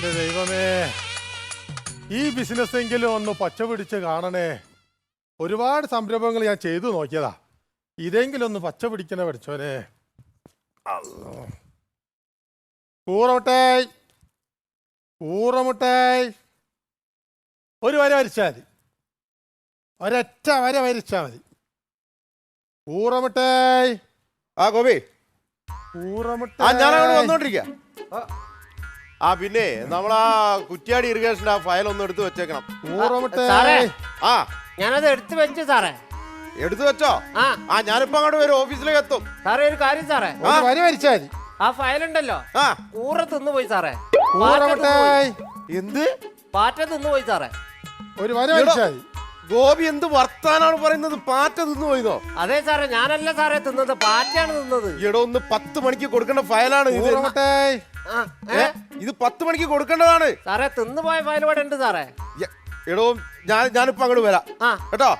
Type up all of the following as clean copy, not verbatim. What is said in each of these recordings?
ദൈവമേ, ഈ ബിസിനസ് എങ്കിലും ഒന്ന് പച്ച പിടിച്ച് കാണണേ. ഒരുപാട് സംരംഭങ്ങൾ ഞാൻ ചെയ്തു നോക്കിയതാ, ഇതെങ്കിലും ഒന്ന് പച്ച പിടിക്കണേ പഠിച്ചോനെ. കൂറമുട്ടായി കൂറമുട്ടായി ഒരു വര വരച്ചാൽ മതി, ഒരൊറ്റ വര വരച്ചാൽ മതി. കൂറമുട്ടായി. ആ ഗോപി, കൂറമുട്ടായി വന്നോണ്ടിരിക്ക. പിന്നെ നമ്മളാ കുറ്റ്യാടി ഇറിഗേഷന്റെ ആ ഫയൽ ഒന്ന് എടുത്തു വെച്ചേക്കണം. ആ ഞാനത് എടുത്തു വെച്ചു സാറേ. എടുത്തു വെച്ചോ? ഞാനിപ്പോ അങ്ങോട്ട് വരും, ഓഫീസിലേക്ക് എത്തും. സാറേ ഒരു കാര്യം സാറേ, വര വരച്ചാൽ മതി. ആ ഫയൽ ഉണ്ടല്ലോ, ഊറ തിന്നുപോയി സാറേ. എന്ത് പാറ്റ തിന്നുപോയി സാറേ. ഒരു വര വരച്ചാൽ മതി. ഗോപി എന്ത് വർത്താനാണ് പറയുന്നത്? പാറ്റ തിന്നു പോയതോ? അതെ സാറേ, ഞാനല്ല സാറേ തിന്നത്, പാറ്റയാണ് തിന്നത്. ഇവിടെ ഒന്ന് 10 മണിക്ക് കൊടുക്കേണ്ട ഫയലാണ് ഇത്. ഇത് 10 മണിക്ക് കൊടുക്കേണ്ടതാണ് സാറേ. തിന്നുപോയ ഫയൽ ഇവിടെ ഉണ്ട് സാറേ. എടോ, ഞാനിപ്പോ അങ്ങോട്ട് വരാം കേട്ടോ.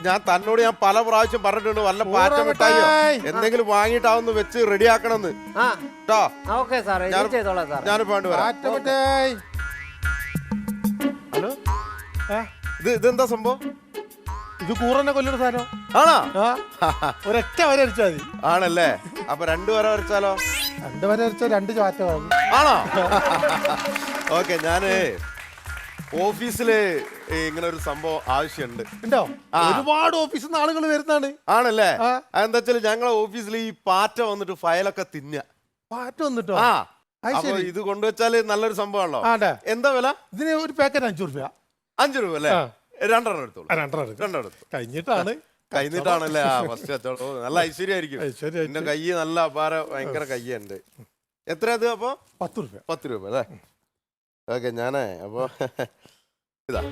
ഞാൻ തന്നോട് പല പ്രാവശ്യം പറഞ്ഞിട്ടുണ്ട്, വല്ല പാറ്റ മിഠായിയോ എന്തെങ്കിലും വാങ്ങിയിട്ടാവുന്ന വെച്ച് റെഡി ആക്കണമെന്ന് കേട്ടോ. ഓക്കെ സാറേ, ചെയ്തോളാം സാറേ. ഞാനിപ്പോ അങ്ങോട്ട് വരാം. ഹലോ, ഇതെന്താ സംഭവം? ഇത് കൂറന്നെ കൊല്ലുന്ന സാധനം ആണോ? ഒരൊറ്റ വര വരച്ചാൽ മതി. ആണല്ലേ? അപ്പൊ 2 വര വരച്ചാലോ? 2 വര വരച്ചാൽ 2 ചാറ്റ വാങ്ങും. ആണോ? ഓക്കെ, ഞാന് ഓഫീസില് ഇങ്ങനെ ഒരു സംഭവം ആവശ്യമുണ്ട്. ഉണ്ടോ? ഒരുപാട് ഓഫീസിൽ നിന്ന് ആളുകൾ വരുന്നതാണ്. ആണല്ലേ? അതെന്താ വെച്ചാല് ഞങ്ങളെ ഓഫീസിൽ ഈ പാറ്റ വന്നിട്ട് ഫയലൊക്കെ തിന്ന. പാറ്റ വന്നിട്ടോ? അപ്പൊ ഇത് കൊണ്ടുവച്ചാല് നല്ലൊരു സംഭവമാണല്ലോ. എന്താ വില ഇതിന്? ഒരു പാക്കറ്റ് 5 രൂപ. 5 രൂപ അല്ലേ? 2 എടുത്തോളൂ. 2 എടുത്തു. കഴിഞ്ഞിട്ടാണല്ലേ ഫസ്റ്റ് കച്ചവടം. നല്ല ഐശ്വര്യമായിരിക്കും. എന്റെ കൈ നല്ല അപാര ഭയങ്കര കയ്യുണ്ട്. എത്ര അത്? അപ്പൊ 10 രൂപ. 10 രൂപ അല്ലേ? ഓക്കെ, ഞാനേ അപ്പൊ ഇതാ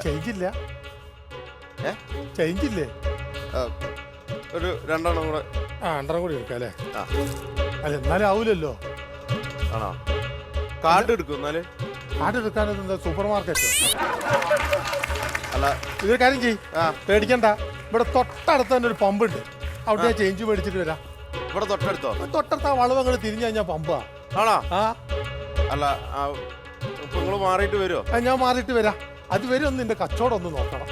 ചേഞ്ചില്ല. ചേഞ്ചില്ലേ? ഒരു 2 കൂടെ. 2 കൂടി എടുക്കാം അല്ലേ? അല്ല, എന്നാലും ആവൂലല്ലോ. ആണോ? കാർഡ് എടുക്കും എന്നാല്? കാർഡ് എടുക്കാൻ സൂപ്പർ മാർക്കറ്റോ? അല്ല, ഇതൊരു കാര്യം ചെയ്യ്, പേടിക്കണ്ട. ഇവിടെ തൊട്ടടുത്ത് തന്നെ ഒരു പമ്പ് ഉണ്ട്, അവിടെ ചേഞ്ച് മേടിച്ചിട്ട് വരാം. ഇവിടെ തൊട്ടടുത്തോ? തൊട്ടടുത്ത ആ വളവ് അങ്ങോട്ട് തിരിഞ്ഞു കഴിഞ്ഞാൽ പമ്പാ. ആണോ? അല്ല, ഇപ്പൊ നിങ്ങള് മാറിയിട്ട് വരുമോ? ഞാൻ മാറിയിട്ട് വരാം. അത് വരും. ഒന്ന് നിന്റെ കച്ചവടം ഒന്ന് നോക്കണം.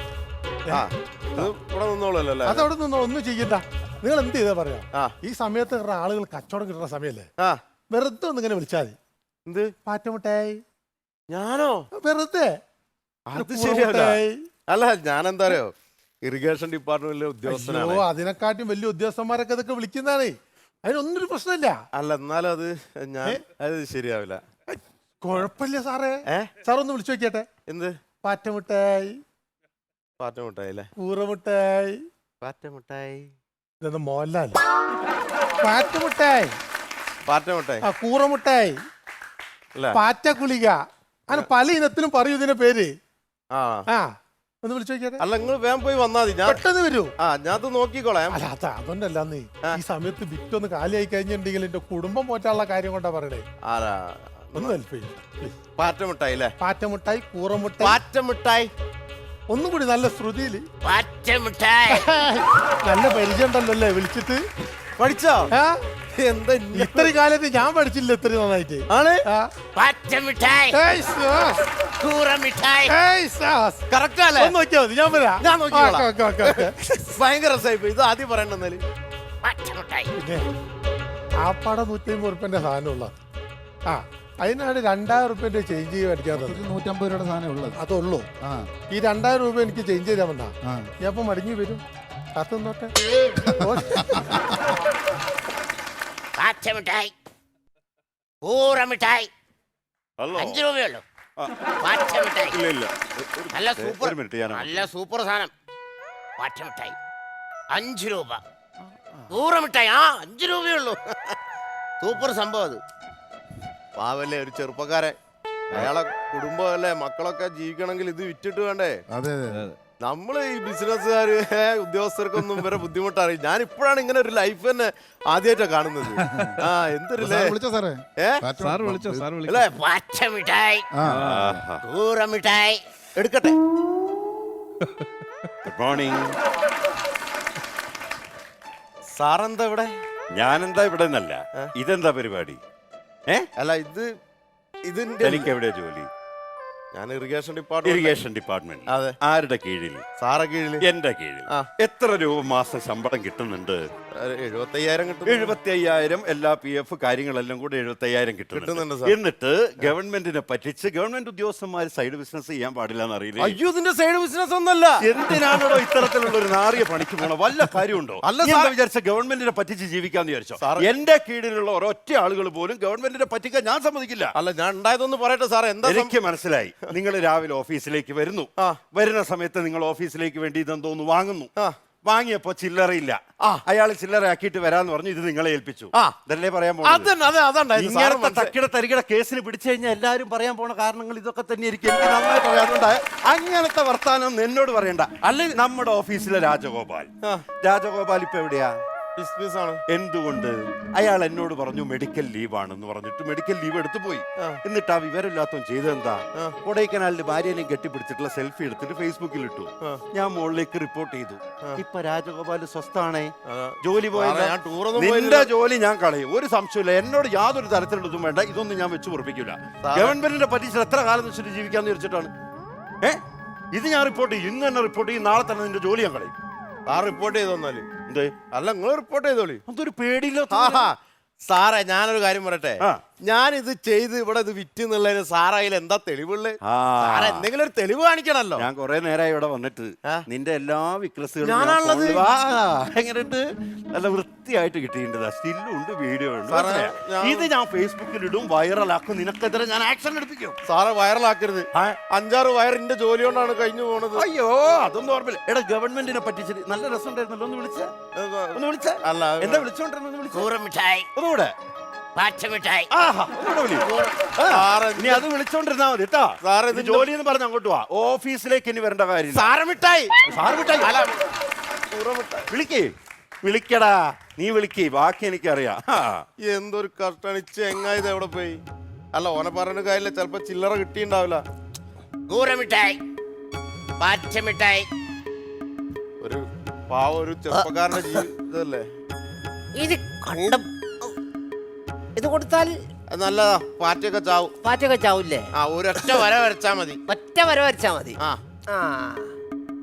ഇവിടെ നിന്നോളല്ലേ? അതവിടെ നിന്നോ, ഒന്നും ചെയ്യണ്ട. നിങ്ങൾ എന്ത് ചെയ്താ പറയാ, ഈ സമയത്ത് ആളുകൾ കച്ചവടം കിട്ടുന്ന സമയല്ലേ, വെറുതെ ഒന്ന് ഇങ്ങനെ വിളിച്ചാൽ മതി. എന്ത്? പാറ്റമുട്ടായി. ഞാനോ? വെറുതെ. അത് ശരിയല്ല. അല്ല, ഞാനെന്താ അറിയോ, ഇറിഗേഷൻ ഡിപ്പാർട്ട്മെന്റിലെ ഉദ്യോഗസ്ഥനാണ്. അതിനെക്കാട്ടും വലിയ ഉദ്യോഗസ്ഥന്മാരൊക്കെ ഇതൊക്കെ വിളിക്കുന്നതാണ്. അതിനൊന്നൊരു പ്രശ്നമില്ല. അല്ല, എന്നാലും അത് ശരിയാവില്ല. കുഴപ്പമില്ല സാറേ. സാർ ഒന്ന് വിളിച്ചു നോക്കിയട്ടെ. എന്ത്? പാറ്റമുട്ടായി. പാറ്റമുട്ടായി അല്ലേ? കൂറമുട്ടായി. പാറ്റമുട്ടായി. ഇതെന്താ മോഹൻലാൽ? പാറ്റമുട്ടായി. പാറ്റമുട്ടായി. കൂറമുട്ടായി. പാറ്റ കുളിക. അങ്ങനെ പല ഇനത്തിലും പറയൂ ഇതിന്റെ പേര്. ഒന്ന് വിളിച്ചു നോക്കിയാട്ടെ. അല്ല, നിങ്ങൾ വേഗം പോയി വന്നാ മതി. ഞാൻ പെട്ടെന്ന് വരൂ. ഞാൻ നോക്കിക്കോളാം. അല്ല, അതുകൊണ്ടല്ലാന്നേ, ഈ സമയത്ത് വിറ്റൊന്ന് കാലിയായി കഴിഞ്ഞിട്ടുണ്ടെങ്കിൽ എന്റെ കുടുംബം പോറ്റാനുള്ള കാര്യം കൊണ്ടാ പറയണേ. ഒന്ന് ഹെൽപ്പ് ചെയ്യും. പാറ്റമുട്ടായി അല്ലേ? പാറ്റമുട്ടായി, കൂറമുട്ടായി. പാറ്റമുട്ടായി. ഒന്നും കൂടി നല്ല ശ്രുതിയില്. പാറ്റമുട്ടായി. നല്ല പരിചയം ഉണ്ടല്ലോ അല്ലേ വിളിച്ചിട്ട്? പഠിച്ചോ? എന്താ ഇത്രയും കാലത്ത് ഞാൻ പഠിച്ചില്ല ഇത്രയും നന്നായിട്ട്. നോക്കിയാ മതി, ഞാൻ വരാം. ഭയങ്കര രസമായി. ഇത് ആദ്യം പറയണ്ടെന്നാല്. പിന്നെ ആപ്പാടെ 150 ഉറുപ്പ്യന്റെ സാധനമുള്ള അതിനാണ് 2000 ഉറുപ്പ്യന്റെ ചേഞ്ച് മേടിക്കാൻ. 150 രൂപയുടെ സാധനം ഉള്ളത് അതുള്ളൂ. ഈ 2000 രൂപ എനിക്ക് ചേഞ്ച് ചെയ്താൽ വന്നാ ഞാൻ ഇപ്പൊ മടങ്ങി വരും. കാത്തുന്നോട്ടെ. പാറ്റമിഠായി, കൂറമിഠായി, 5 രൂപയുള്ളൂ. പാറ്റമിഠായി നല്ല സൂപ്പർ സാധനം. പാറ്റമിഠായി 5 രൂപ. കൂറമിഠായി 5 രൂപയുള്ളൂ. സൂപ്പർ സംഭവം. അത് പാവല്ലേ, ഒരു ചെറുപ്പക്കാരൻ. അയാളെ കുടുംബമല്ലേ, മക്കളൊക്കെ ജീവിക്കണമെങ്കിൽ ഇത് വിറ്റിട്ട് വേണ്ടേ? അതെ. നമ്മള് ഈ ബിസിനസ്സുകാര് ഉദ്യോഗസ്ഥർക്കൊന്നും വരെ ബുദ്ധിമുട്ടറിയും. ഞാൻ ഇപ്പോഴാണ് ഇങ്ങനെ ഒരു ലൈഫ് തന്നെ ആദ്യമായിട്ടാ കാണുന്നത്. എന്തൊരു എടുക്കട്ടെ. Good morning. സാറെന്താ ഇവിടെ? ഞാനെന്താ ഇവിടെ നിന്നല്ല. ഇതെന്താ പരിപാടി? അല്ല ഇതിന്റെ എനിക്ക് എവിടെയാ ജോലി? ഞാൻ ഇറിഗേഷൻ ഡിപ്പാർട്ട്മെന്റ്. Irrigation department. അതെ. ആരുടെ കീഴിൽ? സാറെ കീഴിൽ. എന്റെ കീഴിൽ. എത്ര രൂപ മാസം ശമ്പളം കിട്ടുന്നുണ്ട്? 75,000 കിട്ടും. 75,000 എല്ലാ PF കാര്യങ്ങളെല്ലാം കൂടെ 75,000 കിട്ടുന്നുണ്ട്. എന്നിട്ട് ഗവൺമെന്റിനെ പറ്റിച്ച് ഗവൺമെന്റ് ഉദ്യോഗസ്ഥന്മാർ സൈഡ് ബിസിനസ് ചെയ്യാൻ പാടില്ല എന്ന് അറിയില്ല. അയ്യോ, ഇതിന്റെ സൈഡ് ബിസിനസ് ഒന്നല്ല. എന്തിനാണോ ഇത്തരത്തിലുള്ള ഒരു നാറിയ പണിക്ക് പോണോ? വല്ല കാര്യമുണ്ടോ? വിചാരിച്ച ഗവൺമെന്റിനെ പറ്റിച്ച് ജീവിക്കാന്ന് വിചാരിച്ചോ? എന്റെ കീഴിലുള്ള ഒരൊറ്റ ആളുകൾ പോലും ഗവൺമെന്റിനെ പറ്റിക്കാൻ ഞാൻ സമ്മതിക്കില്ല. അല്ല, ഞാൻ ഉണ്ടായതൊന്ന് പറയട്ടെ സാറേ. എന്താ? എനിക്ക് മനസ്സിലായി. നിങ്ങൾ രാവിലെ ഓഫീസിലേക്ക് വരുന്നു. വരുന്ന സമയത്ത് നിങ്ങൾ ഓഫീസിലേക്ക് വേണ്ടി ഇതെന്തോന്ന് വാങ്ങുന്നു. വാങ്ങിയപ്പോ ചില്ലറയില്ല. അയാൾ ചില്ലറ ആക്കിയിട്ട് വരാന്ന് പറഞ്ഞു. ഇത് നിങ്ങളെ ഏൽപ്പിച്ചു. ഇതല്ലേ പറയാൻ പോകുന്നത്? ഇങ്ങനത്തെ തക്കിട തരികിട കേസിന് പിടിച്ചു കഴിഞ്ഞാൽ എല്ലാവരും പറയാൻ പോണ കാരണങ്ങൾ ഇതൊക്കെ തന്നെ ആയിരിക്കും. എനിക്ക് നന്നായിട്ട് അറിയാറുണ്ട്. അങ്ങനത്തെ വർത്താനം എന്നോട് പറയണ്ട. അല്ലെ നമ്മുടെ ഓഫീസിലെ രാജഗോപാൽ ഇപ്പൊ എവിടെയാ? ആണ്. എന്തുകൊണ്ട്? അയാൾ എന്നോട് പറഞ്ഞു മെഡിക്കൽ ലീവ് ആണെന്ന് പറഞ്ഞിട്ട് മെഡിക്കൽ ലീവ് എടുത്തു പോയി. എന്നിട്ട് ആ വിവരമില്ലാത്തവൻ ചെയ്തെന്താ? കൊടൈക്കനാലിന്റെ ഭാര്യനെ കെട്ടിപ്പിടിച്ചിട്ടുള്ള സെൽഫി എടുത്തിട്ട് ഫേസ്ബുക്കിൽ ഇട്ടു. ഞാൻ മുകളിലേക്ക് റിപ്പോർട്ട് ചെയ്തു. ഇപ്പൊ രാജഗോപാൽ സ്വസ്ഥാണേ, ജോലി പോയല്ല. നിന്റെ ജോലി ഞാൻ കളയും, ഒരു സംശയമില്ല. എന്നോട് യാതൊരു തരത്തിലുള്ളതും വേണ്ട. ഇതൊന്നും ഞാൻ വെച്ച് ഉറപ്പിക്കില്ല. ഗവൺമെന്റിന്റെ പറ്റിച്ച് എത്ര കാലം വെച്ചിട്ട് ജീവിക്കാന്ന് വിചാരിച്ചിട്ടാണ്? ഇത് ഞാൻ റിപ്പോർട്ട് ചെയ്യും. ഇന്ന് തന്നെ റിപ്പോർട്ട് ചെയ്യും. നാളെ തന്നെ നിന്റെ ജോലി ഞാൻ കളയും. ആ റിപ്പോർട്ട് ചെയ്തോന്നാല്. അല്ല, നിങ്ങൾ റിപ്പോർട്ട് ചെയ്തോളി. അതൊരു പേടിയില്ല സാറേ. ഞാനൊരു കാര്യം പറയട്ടെ. ഞാനിത് ചെയ്ത് ഇവിടെ ഇത് വിറ്റ് എന്നുള്ളതിന് സാറയിൽ എന്താ തെളിവുള്ളത്? സാറേ, എന്തെങ്കിലും ഒരു തെളിവ് കാണിക്കണല്ലോ. ഞാൻ കുറെ നേരമായി ഇവിടെ വന്നിട്ട് നിന്റെ എല്ലാ വിക്രസുകളും എങ്ങനെയുണ്ട്? നല്ല വൃത്തിയായിട്ട് കിട്ടിയിട്ടുണ്ട്. സ്റ്റില്ലും ഉണ്ട്, വീഡിയോ ഉണ്ട്. ഇത് ഞാൻ ഫേസ്ബുക്കിൽ ഇടും, വൈറലാക്കും. നിനക്കെതിരെ ഞാൻ ആക്ഷൻ എടുപ്പിക്കും. സാറെ, വൈറലാക്കരുത്. 5-6 വയറിന്റെ ജോലി കൊണ്ടാണ് കഴിഞ്ഞു പോണത്. അയ്യോ, അതൊന്നും ഓർമ്മയില്ല. എടാ, ഗവൺമെന്റിനെ പറ്റിച്ചിട്ട് നല്ല രസം ഉണ്ടായിരുന്നല്ലോ. ഒന്ന് വിളിച്ച അല്ല, എന്താ വിളിച്ചോണ്ടിരുന്നത്? ഒന്നുകൂടെ നീ അത് വിളിച്ചോണ്ടിരുന്നാ മതി കേട്ടോ. സാറ് ഇത് ജോലി എന്ന് പറഞ്ഞ അങ്ങോട്ട് വാ. ഓഫീസിലേക്ക് ഇനി വരേണ്ട കാര്യം. വിളിക്കടാ, നീ വിളിക്കേ. ബാക്കി എനിക്കറിയാം. എന്തൊരു കഷ്ടാണ്. ചെങ്ങായത് എവിടെ പോയി? അല്ല, ഓനെ പറഞ്ഞ കാര്യമില്ല. ചിലപ്പോ ചില്ലറ കിട്ടിണ്ടാവില്ല. ഒരു പാവ ഒരു ചെറുപ്പക്കാരന്റെ ജീവിതല്ലേ ഇത്? കണ്ട ഇത് കൊടുത്താൽ നല്ലതാ. പാറ്റയൊക്കെ ചാവൂല്ലേ? ഒരൊറ്റ വര വരച്ചാ മതി. ഒറ്റ വര വരച്ചാ മതി.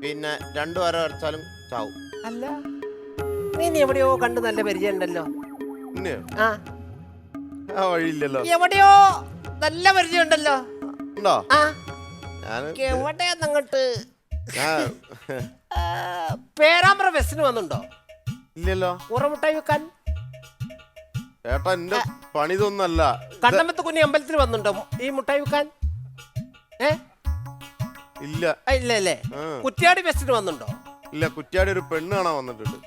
പിന്നെ 2 വര വരച്ചാലും ചാവും. അല്ല, നീ എവിടെയോ കണ്ട് നല്ല പരിചയം ഉണ്ടല്ലോ. ആ വഴിയില്ലല്ലോ. എവിടെയോ നല്ല പരിചയം ഉണ്ടല്ലോ. ഉണ്ടോ? എവിടെയാന്നങ്ങോട്ട് പേരാമ്പ്ര ബസ്സിന് വന്നുണ്ടോ? ഇല്ലല്ലോ. ഉറമുട്ടായി വെക്കാൻ ചേട്ടാ, എന്റെ പണി ഇതൊന്നല്ല. കണ്ണമ്പത്ത് കുഞ്ഞി അമ്പലത്തിൽ വന്നുണ്ടോ ഈ മുട്ടായി വെക്കാൻ? ഇല്ല. ഇല്ലല്ലേ. കുറ്റ്യാടി ബസ്സിന് വന്നുണ്ടോ? ഇല്ല. കുറ്റ്യാടി ഒരു പെണ്ണ് കാണാൻ വന്നിട്ടുണ്ട്.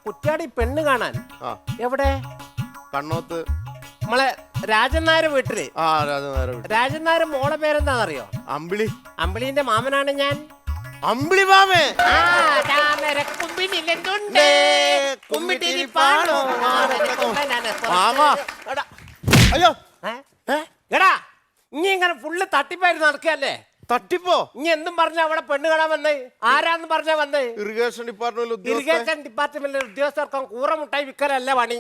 കുറ്റ്യാടി പെണ്ണ് കാണാൻ? എവിടെ? കണ്ണോത്ത് നമ്മളെ രാജൻ നായർ വീട്ടില്. രാജൻ നായർ മോളെ പേരെന്താണെന്നറിയോ? അമ്പിളി. അമ്പിളിന്റെ മാമനാണ് ഞാൻ. അമ്പിളി മാമേ. അയ്യോ, എടാ, ഇനി ഇങ്ങനെ ഫുള്ള് തട്ടിപ്പായിരുന്നു നടക്കല്ലേ? തട്ടിപ്പോ? ഇനി എന്തും പറഞ്ഞ അവിടെ പെണ്ണ് കാണാൻ വന്നേ? ആരാന്ന് പറഞ്ഞാ വന്നേ? ഇറിഗേഷൻ ഡിപ്പാർട്ട്മെന്റിലെ ഉദ്യോഗസ്ഥർക്കും കൂറ മുട്ടായി വിൽക്കലല്ല പണി.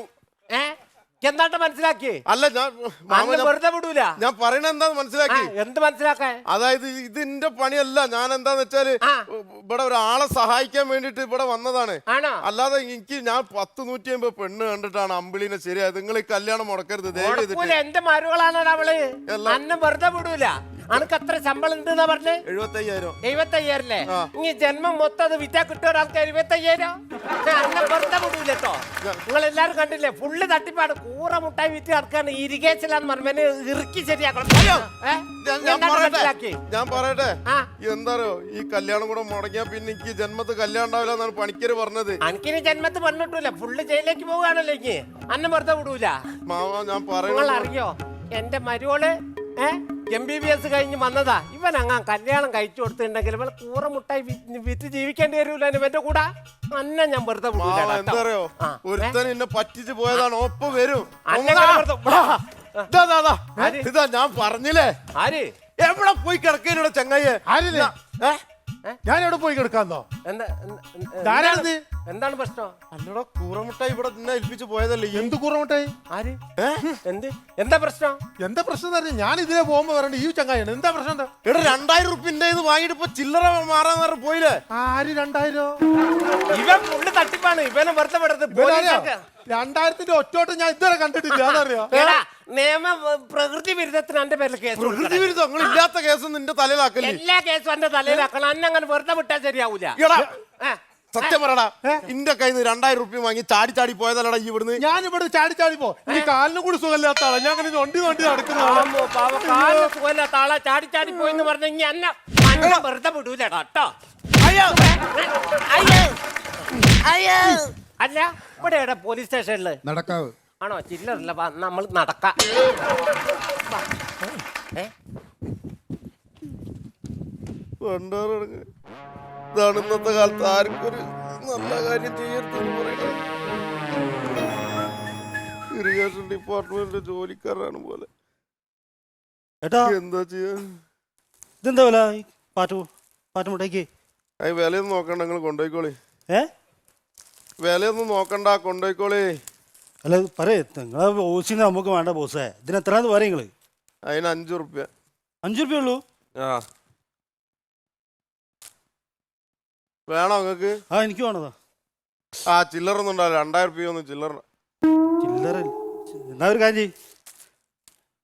എന്താട്ട് മനസ്സിലാക്കി? അല്ല, ഞാൻ വെറുതെ വിടൂല. ഞാൻ പറയണ എന്താന്ന് മനസ്സിലാക്കി? എന്ത് മനസ്സിലാക്കാൻ? അതായത് ഇതിന്റെ പണിയല്ല. ഞാൻ എന്താന്ന് വെച്ചാല് ഇവിടെ ഒരാളെ സഹായിക്കാൻ വേണ്ടിട്ട് ഇവിടെ വന്നതാണ്. അല്ലാതെ ഞാൻ 10-150 പെണ്ണ് കണ്ടിട്ടാണ് അമ്പിളിനെ ശരിയായത്. നിങ്ങൾ ഈ കല്യാണം മുടക്കരുത്. എന്റെ മരുകളാണ് അവള്. അന്നെ വെറുതെ വിടൂല. അനക്ക് എത്ര ശമ്പളം ഉണ്ട് പറഞ്ഞേ? 75,000. 75,000 ഇനി ജന്മം മൊത്തം അത് വിറ്റാ കിട്ടിയ ഒരാൾക്ക് 75,000 അന്നെ വെറുതെ വിടൂലോ. നിങ്ങൾ എല്ലാരും കണ്ടില്ലേ? ഫുള്ള് തട്ടിപ്പാട്. കൂറ മുട്ടായി വിറ്റ് നടക്കാണ്. ഇരിഗേഷനാന്ന് പറഞ്ഞ ഇറുക്കി ശരിയാക്കണം. ഞാൻ പറയട്ടെ, എന്താറോ ഈ കല്യാണം കൂടെ മുടങ്ങിയാ പിന്നെ എനിക്ക് ജന്മത്ത് കല്യാണം ഉണ്ടാവില്ല എന്നാണ് പണിക്കര് പറഞ്ഞത്. എനിക്കിനി ജന്മത്ത് പറഞ്ഞിട്ടില്ല. ഫുള്ള് ജയിലേക്ക് പോവുകയാണല്ലോ. ഇനി അന്നെ വെറുതെ വിടൂല. ഞാൻ നിങ്ങൾ അറിയോ, എന്റെ മരുവോള് MBBS കഴിഞ്ഞ് വന്നതാ. ഇവൻ അങ്ങാ കല്യാണം കഴിച്ചു കൊടുത്തിട്ടുണ്ടെങ്കിൽ ഇവളെ കൂറ മുട്ടായി വിറ്റ് ജീവിക്കേണ്ടി വരൂല ഇവന്റെ കൂടെ. അന്നെ ഞാൻ വെറുതെ എന്തറിയോ, ഒരുത്തൻ എന്നെ പറ്റിച്ച് പോയതാണ്. ഒപ്പം വരും. ഇതാ ഞാൻ പറഞ്ഞില്ലേ? ആര് എവിടെ പോയി കിടക്കാനോടെ ചങ്ങായി? ഞാൻ എവിടെ പോയി കിടക്കാന്നോ? എന്താ ഞാനാണിത്. എന്താണ് പ്രശ്നം? അല്ലടാ കൂറമുട്ടായി ഇവിടെ നിന്നെ ഏൽപ്പിച്ച് പോയതല്ലേ ഈ? എന്ത് കുറവട്ടെ? ആര് എന്താ പ്രശ്നം? എന്താ പ്രശ്നം തന്നെ? ഞാൻ ഇതിലെ പോകുമ്പോ വരണ്ട ഈ ചങ്ങായാണ്. എന്താ പ്രശ്നം എന്താ? എടാ 2000 റുപ്യന്റെ ഇത് വാങ്ങിട്ട് ഇപ്പൊ ചില്ലറ മാറാൻ നേരം പോയില്ലേ? ആര് 2000? ഇവൻ ഫുള്ള് തട്ടിപ്പാണ്. ഇവനെ വെറുതെ വിടരുത്. 2000ന്റെ ഒറ്റോട്ട് ഞാൻ ഇതുവരെ കണ്ടിട്ടില്ല. അതറിയോ? നിയമ പ്രകൃതി വിരുദ്ധത്തിന് എന്റെ പേരിൽ കേസ് പ്രകൃതി വിരുദ്ധം നിങ്ങൾ ഇല്ലാത്ത കേസ് നിന്റെ തലയിലാക്കല്ലേ? എല്ലാ കേസും എന്റെ തലയിലാക്കണം. അന്നെ അങ്ങനെ വെറുതെ വിട്ടാൽ ശരിയാവൂല. എടാ സത്യം പറയടാ, ഇന്റെ കയ്യിൽ നിന്ന് 2000 റുപ്യ വാങ്ങി ചാടി ചാടി പോയതല്ലടാ ഈ ഇവിടുന്ന്. ഞാൻ ഇവിടെ ചാടി ചാടി പോ. ഈ കാലിനും കൂടി സുഖമില്ലാത്ത ആളാ. ഞാൻ അങ്ങനെ നൊണ്ടി നടക്കുന്ന സുഖമില്ലാത്ത ആളെ ചാടി ചാടി പോയെന്ന് പറഞ്ഞ ഇനി എന്നെ വെറുതെ വിടൂലടാ കേട്ടോ. അല്ല ഇവിടെ എവിടെ പോലീസ് സ്റ്റേഷനില് നടക്കാവ് ആണോ? ചില്ലറില്ല, നമ്മൾ നടക്കാം. ഇതാണ് ഇന്നത്തെ കാലത്ത് ആർക്കൊരു നല്ല കാര്യം ചെയ്യരുതെന്ന് പറയുന്നത്. ഇറിഗേഷൻ ഡിപ്പാർട്ട്മെന്റിലെ ജോലിക്കാരാണ് പോലെ. ഏട്ടാ എന്താ ചെയ്യാ? ഇതെന്താ വില പാട്ടുമുട്ടേക്ക്? അതിന് വിലയൊന്നും നോക്കണ്ട, നിങ്ങൾ കൊണ്ടുപോയിക്കോളി. ഏ വിലയൊന്നും നോക്കണ്ട, കൊണ്ടുപോയിക്കോളി. അല്ല പറയേ, നിങ്ങളെ ഓസിന്ന് നമുക്ക് വേണ്ട ബോസേ. ഇതിന് എത്രാന്ന് പറയും നിങ്ങള്? അതിന് 5 റുപ്യ. 5 റുപ്യ ഉള്ളൂ? ആ വേണോ നിങ്ങക്ക്? ആ എനിക്ക് വേണതാ. ആ ചില്ലറൊന്നും ഉണ്ടാവില്ല, 2000 റുപ്യ ഒന്നും ചില്ലറ. ചില്ലറ എന്നാ ഒരു കാര്യം ചെയ്യ്,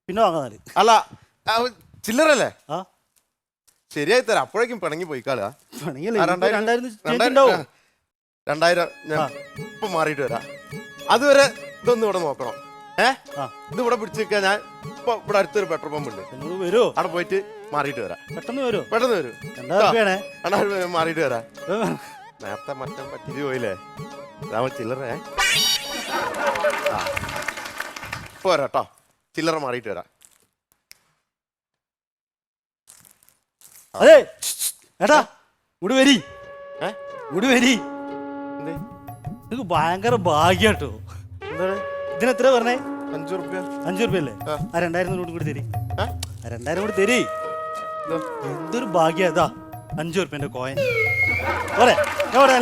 പിന്നെ വാങ്ങാന്നാല്. അല്ല ചില്ലറല്ലേ? ആ ശരിയായി തരാം. അപ്പോഴേക്കും പിണങ്ങി പോയിക്കാളാ. പണിയല്ലേ? ആ, 2000 ഞാൻ ഇപ്പൊ മാറിയിട്ട് വരാം. അതുവരെ ഇതൊന്നും ഇവിടെ നോക്കണം. ഇത് ഇവിടെ പിടിച്ചു നിൽക്കാൻ ഞാൻ ഇപ്പൊ ഇവിടെ അടുത്തൊരു പെട്രോൾ പമ്പ് ഉണ്ട്, നിങ്ങൾ വരുമോ? അവിടെ പോയിട്ട് മാറിയിട്ട് വരാം. പെട്ടെന്ന് വരുമോ? പെട്ടെന്ന് വരും. 2000 റുപ്യാണേ. മാറിയിട്ട് വരാം. നേരത്തെ മറ്റം പറ്റിച്ച് പോയില്ലേ? രാമ ചില്ലറ പോരാട്ടോ, ചില്ലറ മാറിയിട്ട് വരാം. അതെ ഏട്ടാ ഇങ്ങോട്ട് വരി, ഇങ്ങോട്ട് വരി. നിങ്ങക്ക് ഭയങ്കര ഭാഗ്യാട്ടോ. എന്താണ് ഇതിനെത്ര പറഞ്ഞേ? 5 റുപ്യ. 5 റുപ്യ അല്ലേ? ആ 2000 നോട്ട് കൂടി തരി. 2000 കൂടി തരി. എന്തൊരു ഭാഗ്യ. ഇതാ 5 റുപ്യന്റെ കോയിൻ. പോരെ? ഞാൻ പറയാ